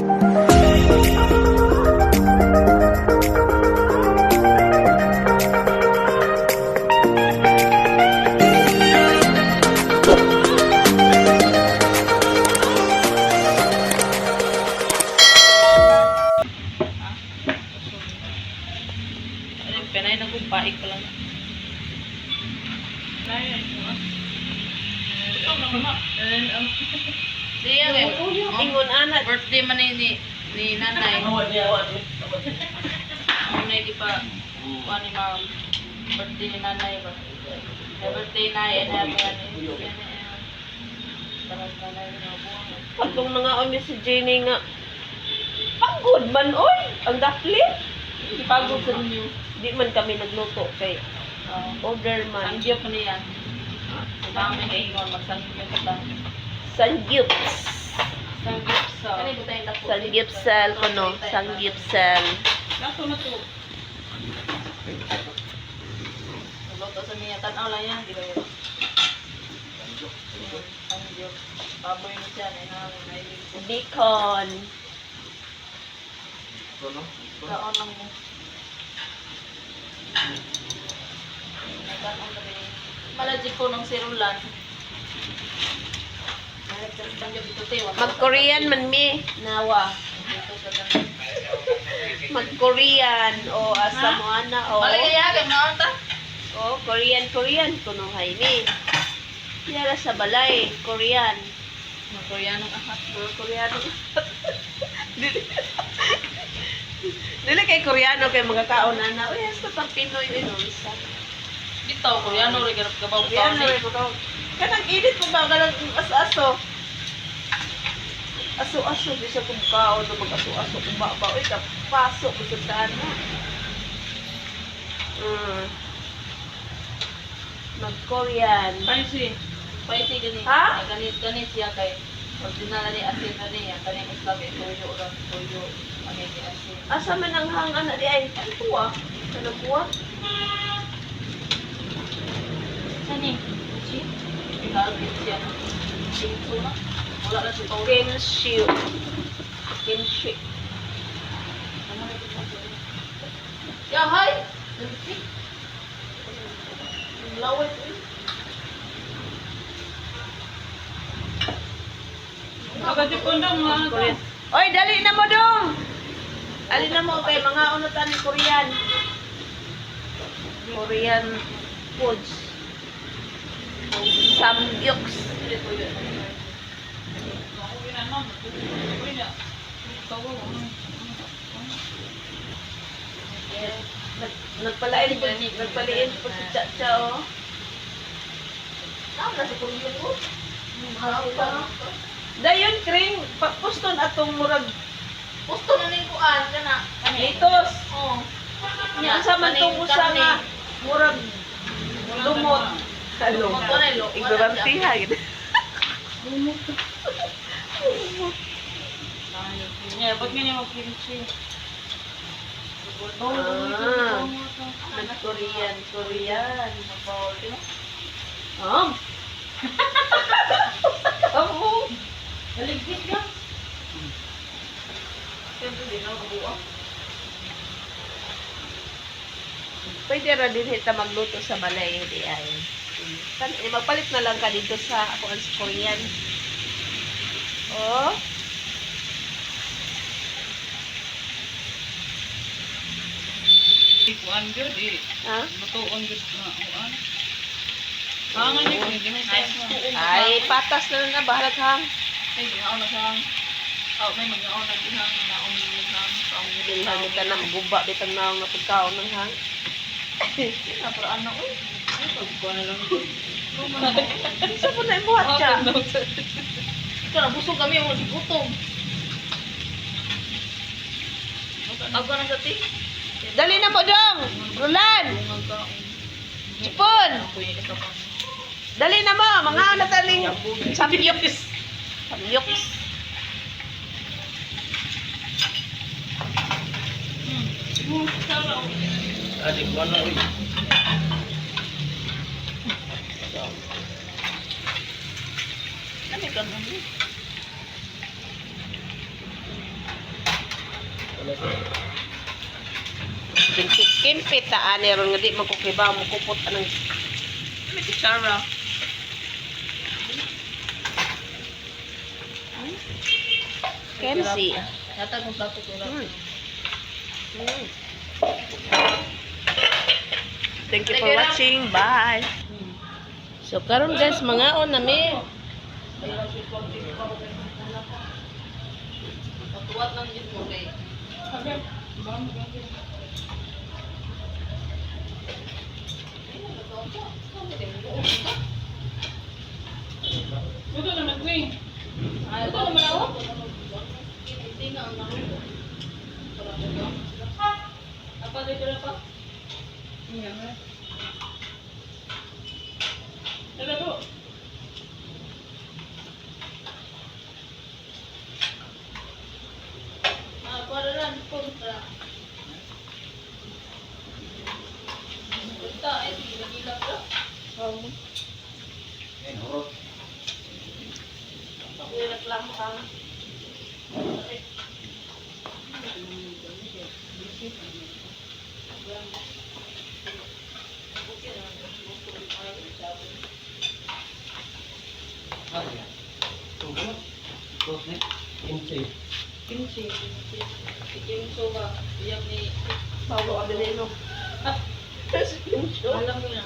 Penay na kung paik pa lang. Diya Ingon anak. birthday man ni nanay. Nanay di pa kuha ni ma'am. Birthday ni nanay ba? Birthday na yan. Parang nanay na buwan. Pagkong nangaon ni si Jenny nga, pagod man, oy! Ang daplit. Ipagod sa ninyo. Di man kami nagluto kay order man. Sangyop man yan. Ang dami na ingon, magsangyop ka lang. Sangyups. Sangyop sa... Kani ba tayong dako? Sangyupsal ko no. Sangyupsal. Lato na to. Luto sa niya. Tanaw lang yan. Di ba yun? Sangyop. Baboy na siya. Bacon. Kaon lang mo. Malajik ko ng sirulan. Mag-Korean man mi. Nawa. Mag-Korean. O asa mo ana. O. Maligayagam na ata. O, Korean. Kuno hay mi. Yara sa balay. Korean. Koreanong ahat. Koreano. Dili kay Koreano kay mga kaon na. Uy, hasta pag Pinoy isa. Dito, Koreano rin ganap kabaw. Koreano rin mo kanang edit mo ba kanang aso-aso. Aso-aso di sa kung kaon na mag-aso-aso kung ba. Uy, kapasok ko sa ana. Mag-Korean. Paisi gani. Ha? Ganit siya kay pag dinala ni asin na niya, kani isla kay tuyo ron, tuyo. Ani ni asin. Asa man ang hang ana di ay kuha. Ano kuha? Sani? Si? Pinalbit siya na. Singso na. Wala na si Paul. Kinship. Kinship. Ya, hi! Lawit eh. Korean. Oy, dali na mo dong. Ali na mo kay mga unutan ni Korean. Korean foods. Samgyups. Nagpalain po si Chacha oh. Tama na si Korean ko. Dayon kring puston atong murag Gusto na ning kuan kana. litos. Oh. Nya sa man tong usa nga murag lumot. Hello. Igbabantiha gid. Yeah, pag ganyan mag-kimchi. Korean. Galigpit ka. Siyempre din ako kabuang. Pwede ra din hita magluto sa balay di ay. Magpalit na lang ka dito sa ako ang Korean. Oh. Kuan gyud eh. Ha? Lutuon gyud na kuan. Kangan ni kun di Ay, patas na bahalag hang. Ay, ginaon na siyang. Oh, may magnaon na dihang naon ni hang. Bilhan ka na guba bitang naong na pagkaon ng hang. Na pero ano uy. Ay, pagkuan na lang. Isa po na ibuhat siya. Ikaw na busog kami mo gutom. Ako na sa ti. Dali na po dong. Rulan. Chipon. Dali na mo. Mga nataling samgyups. Samgyups. Adik mana uy? Ano ka nun? Kimpit ta ani ron nga di magkukiba mo kupot anang May kutsara. Kensi. Yata kung plato ko lang. Thank you for watching. Bye. So karon guys, mangaon na mi. Matuwat lang din mo kay. Ito na nag-wing. Ito naman ako. Hindi na ang naku. Apa dito na pa? Iya na. Ito po. Para lang kontra. Ito ay gila ka. Reklamo ka. Kimchi. Kimchi ba? Iyak ni Bago ka din no. alam mo na.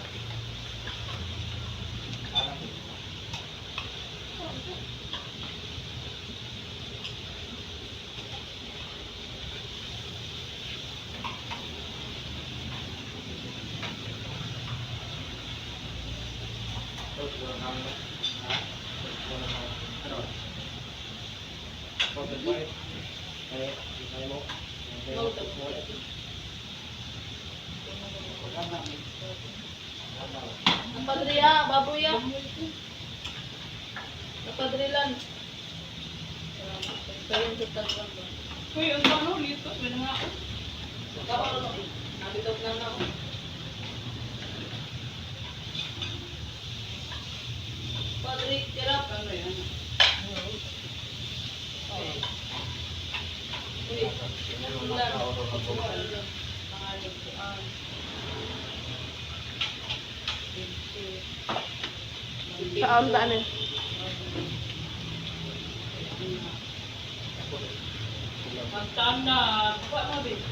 Ang padriya, baboy ya. Napadrilan. Kayong tutas lang ba? Uy, ang ano, litos, wala nga ako. Kapag ano, nabitok na na ako. Padri, tirap. Ano yan? Uy, ulan. Pangalan ko. Saan ba ano? Magtaan na. Buka mo, babe.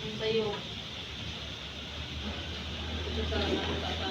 Ang sayo. Ito sa mga